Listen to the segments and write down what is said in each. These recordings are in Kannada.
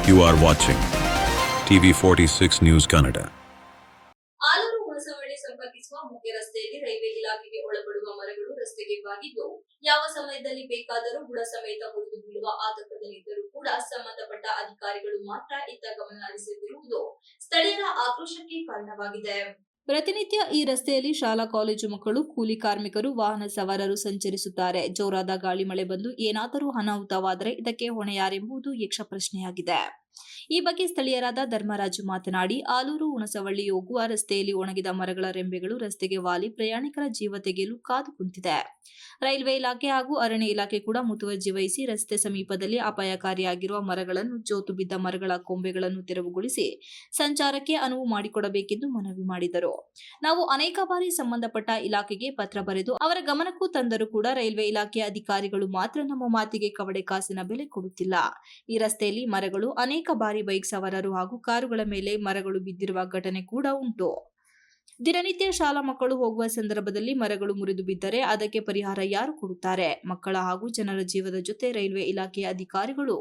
You are watching TV46 News Kannada. Aluru Hunasavalli ಸಂಪರ್ಕಿಸುವ ಮುಖ್ಯ ರಸ್ತೆಯಲ್ಲಿ ರೈಲ್ವೆ ಇಲಾಖೆಗೆ ಒಳಪಡುವ ಮರಗಳು ರಸ್ತೆಗೆ ಬಾಗಿದ್ದು ಯಾವ ಸಮಯದಲ್ಲಿ ಬೇಕಾದರೂ ಬುಡ ಸಮೇತ ಮುರಿದು ಬೀಳುವ ಆತಂಕದಲ್ಲಿದ್ದರೂ ಕೂಡ ಸಂಬಂಧಪಟ್ಟ ಅಧಿಕಾರಿಗಳು ಮಾತ್ರ ಇತ್ತ ಗಮನ ಹರಿಸುತ್ತಿರುವುದು ಸ್ಥಳೀಯರ ಆಕ್ರೋಶಕ್ಕೆ ಕಾರಣವಾಗಿದೆ. ಪ್ರತಿನಿತ್ಯ ಈ ರಸ್ತೆಯಲ್ಲಿ ಶಾಲಾ ಕಾಲೇಜು ಮಕ್ಕಳು, ಕೂಲಿ ಕಾರ್ಮಿಕರು, ವಾಹನ ಸವಾರರು ಸಂಚರಿಸುತ್ತಾರೆ. ಜೋರಾದ ಗಾಳಿ ಮಳೆ ಬಂದು ಏನಾದರೂ ಅನಾಹುತವಾದರೆ ಇದಕ್ಕೆ ಹೊಣೆ ಯಾರೆಂಬುದು ಯಕ್ಷ ಪ್ರಶ್ನೆಯಾಗಿದೆ. ಈ ಬಗ್ಗೆ ಸ್ಥಳೀಯರಾದ ಧರ್ಮರಾಜು ಮಾತನಾಡಿ, ಆಲೂರು ಹುಣಸವಳ್ಳಿ ಹೋಗುವ ರಸ್ತೆಯಲ್ಲಿ ಒಣಗಿದ ಮರಗಳ ರೆಂಬೆಗಳು ರಸ್ತೆಗೆ ವಾಲಿ ಪ್ರಯಾಣಿಕರ ಜೀವ ತೆಗೆಯಲು ಕಾದು ಕುಂತಿದೆ. ರೈಲ್ವೆ ಇಲಾಖೆ ಹಾಗೂ ಅರಣ್ಯ ಇಲಾಖೆ ಕೂಡ ಮುತುವರ್ಜಿ ವಹಿಸಿ ರಸ್ತೆ ಸಮೀಪದಲ್ಲಿ ಅಪಾಯಕಾರಿಯಾಗಿರುವ ಮರಗಳನ್ನು, ಜೋತು ಬಿದ್ದ ಮರಗಳ ಕೊಂಬೆಗಳನ್ನು ತೆರವುಗೊಳಿಸಿ ಸಂಚಾರಕ್ಕೆ ಅನುವು ಮಾಡಿಕೊಡಬೇಕೆಂದು ಮನವಿ ಮಾಡಿದರು. ನಾವು ಅನೇಕ ಬಾರಿ ಸಂಬಂಧಪಟ್ಟ ಇಲಾಖೆಗೆ ಪತ್ರ ಬರೆದು ಅವರ ಗಮನಕ್ಕೂ ತಂದರೂ ಕೂಡ ರೈಲ್ವೆ ಇಲಾಖೆಯ ಅಧಿಕಾರಿಗಳು ಮಾತ್ರ ನಮ್ಮ ಮಾತಿಗೆ ಕವಡೆ ಕಾಸಿನ ಬೆಲೆ ಕೊಡುತ್ತಿಲ್ಲ. ಈ ರಸ್ತೆಯಲ್ಲಿ ಮರಗಳು ಅನೇಕ ಬಾರಿ ಬೈಕ್ ಸವಾರರು ಹಾಗೂ ಕಾರುಗಳ ಮೇಲೆ ಮರಗಳು ಬಿದ್ದಿರುವ ಘಟನೆ ಕೂಡ ಉಂಟು. ದಿನನಿತ್ಯ ಶಾಲಾ ಮಕ್ಕಳು ಹೋಗುವ ಸಂದರ್ಭದಲ್ಲಿ ಮರಗಳು ಮುರಿದು ಬಿದ್ದರೆ ಅದಕ್ಕೆ ಪರಿಹಾರ ಯಾರು ಕೊಡುತ್ತಾರೆ? ಮಕ್ಕಳ ಹಾಗೂ ಜನರ ಜೀವದ ಜೊತೆ ರೈಲ್ವೆ ಇಲಾಖೆಯ ಅಧಿಕಾರಿಗಳು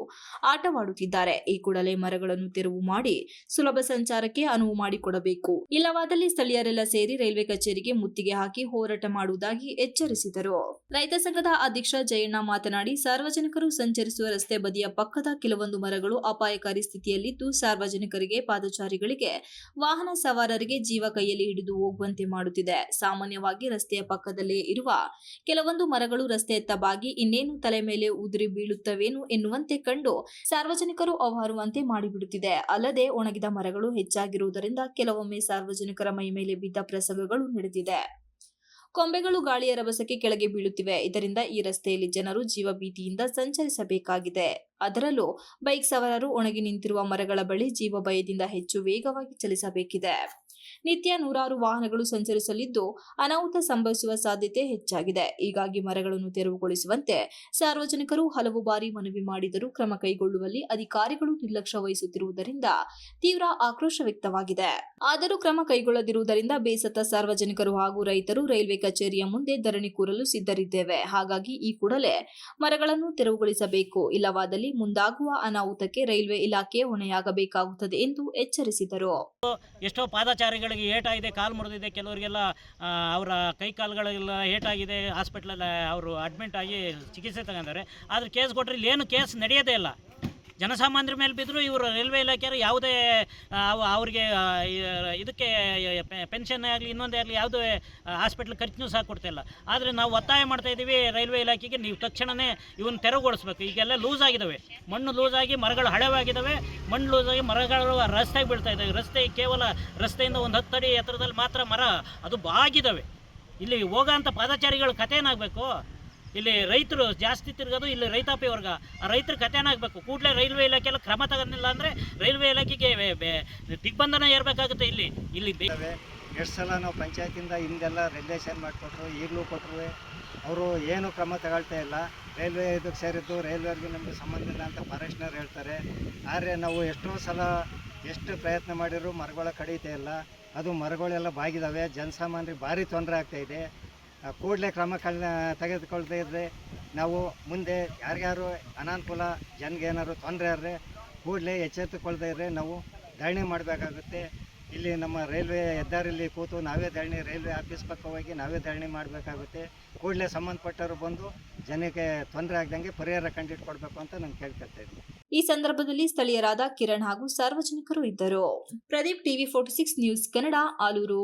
ಆಟವಾಡುತ್ತಿದ್ದಾರೆ. ಈ ಕೂಡಲೇ ಮರಗಳನ್ನು ತೆರವು ಮಾಡಿ ಸುಲಭ ಸಂಚಾರಕ್ಕೆ ಅನುವು ಮಾಡಿಕೊಡಬೇಕು. ಇಲ್ಲವಾದಲ್ಲಿ ಸ್ಥಳೀಯರೆಲ್ಲ ಸೇರಿ ರೈಲ್ವೆ ಕಚೇರಿಗೆ ಮುತ್ತಿಗೆ ಹಾಕಿ ಹೋರಾಟ ಮಾಡುವುದಾಗಿ ಎಚ್ಚರಿಸಿದರು. ರೈತ ಸಂಘದ ಅಧ್ಯಕ್ಷ ಜಯಣ್ಣ ಮಾತನಾಡಿ, ಸಾರ್ವಜನಿಕರು ಸಂಚರಿಸುವ ರಸ್ತೆ ಬದಿಯ ಪಕ್ಕದ ಕೆಲವೊಂದು ಮರಗಳು ಅಪಾಯಕಾರಿ ಸ್ಥಿತಿಯಲ್ಲಿದ್ದು ಸಾರ್ವಜನಿಕರಿಗೆ, ಪಾದಚಾರಿಗಳಿಗೆ, ವಾಹನ ಸವಾರರಿಗೆ ಜೀವ ಕೈಯಲ್ಲಿ ಹಿಡಿದು ಹೋಗುವಂತೆ ಮಾಡುತ್ತಿದೆ. ಸಾಮಾನ್ಯವಾಗಿ ರಸ್ತೆಯ ಪಕ್ಕದಲ್ಲೇ ಇರುವ ಕೆಲವೊಂದು ಮರಗಳು ರಸ್ತೆಯತ್ತ ಬಾಗಿ ಇನ್ನೇನು ತಲೆ ಮೇಲೆ ಉದುರಿ ಬೀಳುತ್ತವೇನು ಎನ್ನುವಂತೆ ಕಂಡು ಸಾರ್ವಜನಿಕರು ಅವಾರುವಂತೆ ಮಾಡಿಬಿಡುತ್ತಿದೆ. ಅಲ್ಲದೆ ಒಣಗಿದ ಮರಗಳು ಹೆಚ್ಚಾಗಿರುವುದರಿಂದ ಕೆಲವೊಮ್ಮೆ ಸಾರ್ವಜನಿಕರ ಮೈ ಮೇಲೆ ಬಿದ್ದ ಪ್ರಸಂಗಗಳು ನಡೆದಿದೆ. ಕೊಂಬೆಗಳು ಗಾಳಿಯ ರಭಸಕ್ಕೆ ಕೆಳಗೆ ಬೀಳುತ್ತಿವೆ. ಇದರಿಂದ ಈ ರಸ್ತೆಯಲ್ಲಿ ಜನರು ಜೀವ ಭೀತಿಯಿಂದ ಸಂಚರಿಸಬೇಕಾಗಿದೆ. ಅದರಲ್ಲೂ ಬೈಕ್ ಸವಾರರು ಒಣಗಿ ನಿಂತಿರುವ ಮರಗಳ ಬಳಿ ಜೀವ ಭಯದಿಂದ ಹೆಚ್ಚು ವೇಗವಾಗಿ ಚಲಿಸಬೇಕಿದೆ. ನಿತ್ಯ ನೂರಾರು ವಾಹನಗಳು ಸಂಚರಿಸಲಿದ್ದು ಅನಾಹುತ ಸಂಭವಿಸುವ ಸಾಧ್ಯತೆ ಹೆಚ್ಚಾಗಿದೆ. ಹೀಗಾಗಿ ಮರಗಳನ್ನು ತೆರವುಗೊಳಿಸುವಂತೆ ಸಾರ್ವಜನಿಕರು ಹಲವು ಬಾರಿ ಮನವಿ ಮಾಡಿದರೂ ಕ್ರಮ ಕೈಗೊಳ್ಳುವಲ್ಲಿ ಅಧಿಕಾರಿಗಳು ನಿರ್ಲಕ್ಷ್ಯ ವಹಿಸುತ್ತಿರುವುದರಿಂದ ತೀವ್ರ ಆಕ್ರೋಶ ವ್ಯಕ್ತವಾಗಿದೆ. ಆದರೂ ಕ್ರಮ ಕೈಗೊಳ್ಳದಿರುವುದರಿಂದ ಬೇಸತ್ತ ಸಾರ್ವಜನಿಕರು ಹಾಗೂ ರೈತರು ರೈಲ್ವೆ ಕಚೇರಿಯ ಮುಂದೆ ಧರಣಿ ಕೂರಲು ಸಿದ್ಧರಿದ್ದೇವೆ. ಹಾಗಾಗಿ ಈ ಕೂಡಲೇ ಮರಗಳನ್ನು ತೆರವುಗೊಳಿಸಬೇಕು. ಇಲ್ಲವಾದಲ್ಲಿ ಮುಂದಾಗುವ ಅನಾಹುತಕ್ಕೆ ರೈಲ್ವೆ ಇಲಾಖೆ ಹೊಣೆಯಾಗಬೇಕಾಗುತ್ತದೆ ಎಂದು ಎಚ್ಚರಿಸಿದರು. ಎಷ್ಟೋ ಪಾದಚಾರಿಗಳಿಗೆ ಏಟಾಗಿದೆ, ಕಾಲು ಮುರಿದಿದೆ, ಕೆಲವರಿಗೆಲ್ಲ ಅವರ ಕೈ ಕಾಲುಗಳೆಲ್ಲ ಏಟಾಗಿದೆ, ಹಾಸ್ಪಿಟ್ಲಲ್ಲಿ ಅವರು ಅಡ್ಮಿಂಟ್ ಆಗಿ ಚಿಕಿತ್ಸೆ ತಗೊಂಡಾರೆ. ಆದರೆ ಕೇಸ್ ಕೊಟ್ಟರೆ ಇಲ್ಲಿ ಏನು ಕೇಸ್ ನಡೆಯೋದೇ ಇಲ್ಲ. ಜನಸಾಮಾನ್ಯರ ಮೇಲೆ ಬಿದ್ದರೂ ಇವರು ರೈಲ್ವೆ ಇಲಾಖೆಯವರು ಯಾವುದೇ ಅವರಿಗೆ ಇದಕ್ಕೆ ಪೆನ್ಷನ್ ಆಗಲಿ ಇನ್ನೊಂದೇ ಆಗಲಿ ಯಾವುದೇ ಹಾಸ್ಪಿಟ್ಲ್ ಖರ್ಚು ಸಹ ಕೊಡ್ತಾಯಿಲ್ಲ. ಆದರೆ ನಾವು ಒತ್ತಾಯ ಮಾಡ್ತಾಯಿದ್ದೀವಿ ರೈಲ್ವೆ ಇಲಾಖೆಗೆ, ನೀವು ತಕ್ಷಣವೇ ಇವನ್ನ ತೆರವುಗೊಳಿಸ್ಬೇಕು. ಈಗೆಲ್ಲ ಲೂಸ್ ಆಗಿದ್ದಾವೆ, ಮಣ್ಣು ಲೂಸ್ ಆಗಿ ಮರಗಳು ಹಳೆವಾಗಿದ್ದಾವೆ, ಮಣ್ಣು ಲೂಸ್ ಆಗಿ ಮರಗಳು ರಸ್ತೆಗೆ ಬೀಳ್ತಾ ಇದ್ದಾವೆ. ರಸ್ತೆ ಕೇವಲ ರಸ್ತೆಯಿಂದ ಒಂದು 10 ಅಡಿ ಎತ್ತರದಲ್ಲಿ ಮಾತ್ರ ಮರ ಅದು ಬಾಗಿದ್ದಾವೆ. ಇಲ್ಲಿ ಹೋಗೋಂಥ ಪಾದಚಾರಿಗಳ ಕಥೆ ಏನಾಗಬೇಕು? ಇಲ್ಲಿ ರೈತರು ಜಾಸ್ತಿ ತಿರುಗೋದು, ಇಲ್ಲಿ ರೈತಾಪಿ ವರ್ಗ, ಆ ರೈತರ ಕಥೆ ಏನಾಗಬೇಕು? ಕೂಡಲೇ ರೈಲ್ವೆ ಇಲಾಖೆ ಎಲ್ಲ ಕ್ರಮ ತಗೊಂಡಿಲ್ಲ ಅಂದರೆ ರೈಲ್ವೆ ಇಲಾಖೆಗೆ ದಿಗ್ಬಂಧನ ಏರಬೇಕಾಗುತ್ತೆ. ಇಲ್ಲಿ ಎಷ್ಟು ಸಲ ನಾವು ಪಂಚಾಯತಿಂದ ಹಿಂದೆಲ್ಲ ರಿಲೇಷನ್ ಮಾಡಿಕೊಟ್ರು, ಈಗಲೂ ಕೊಟ್ಟರು, ಅವರು ಏನು ಕ್ರಮ ತಗೊಳ್ತಾ ಇಲ್ಲ. ರೈಲ್ವೆ ಇದಕ್ಕೆ ಸೇರಿದ್ದು ರೈಲ್ವೆಗೆ ನಮಗೆ ಸಂಬಂಧ ಇಲ್ಲ ಅಂತ ಫಾರೆಸ್ಟ್ನವ್ರು ಹೇಳ್ತಾರೆ. ಆದರೆ ನಾವು ಎಷ್ಟೋ ಸಲ ಎಷ್ಟು ಪ್ರಯತ್ನ ಮಾಡಿದ್ರು ಮರಗಳ ಕಡಿತಾ ಇಲ್ಲ. ಅದು ಮರಗಳೆಲ್ಲ ಬಾಗಿದ್ದಾವೆ, ಜನಸಾಮಾನ್ಯರಿಗೆ ಭಾರಿ ತೊಂದರೆ ಆಗ್ತಾಯಿದೆ. ಕೂಡಲೇ ಕ್ರಮ ತೆಗೆದುಕೊಳ್ತಾ ಇದ್ದರೆ ನಾವು ಮುಂದೆ ಯಾರ್ಯಾರು ಅನಾನುಕೂಲ, ಜನಗೆ ಏನಾದ್ರು ತೊಂದರೆ ಆದರೆ ಕೂಡಲೇ ಎಚ್ಚೆತ್ತುಕೊಳ್ತಾ ಇದ್ದರೆ ನಾವು ಧರಣಿ ಮಾಡಬೇಕಾಗುತ್ತೆ. ಇಲ್ಲಿ ನಮ್ಮ ರೈಲ್ವೆ ಹೆದ್ದಾರಿಯಲ್ಲಿ ಕೂತು ನಾವೇ ಧರಣಿ, ರೈಲ್ವೆ ಆಫೀಸ್ ಪಕ್ಕ ಹೋಗಿ ನಾವೇ ಧರಣಿ ಮಾಡಬೇಕಾಗುತ್ತೆ. ಕೂಡಲೇ ಸಂಬಂಧಪಟ್ಟವರು ಬಂದು ಜನಕ್ಕೆ ತೊಂದರೆ ಆಗದಂಗೆ ಪರಿಹಾರ ಕಂಡುಹಿಡ್ಕೊಡ್ಬೇಕು ಅಂತ ನಾನು ಕೇಳ್ಕೊಳ್ತಾ ಇದ್ದೀನಿ. ಈ ಸಂದರ್ಭದಲ್ಲಿ ಸ್ಥಳೀಯರಾದ ಕಿರಣ್ ಹಾಗೂ ಸಾರ್ವಜನಿಕರು ಇದ್ದರು. Pradeep, TV46 news Kannada, Aluru.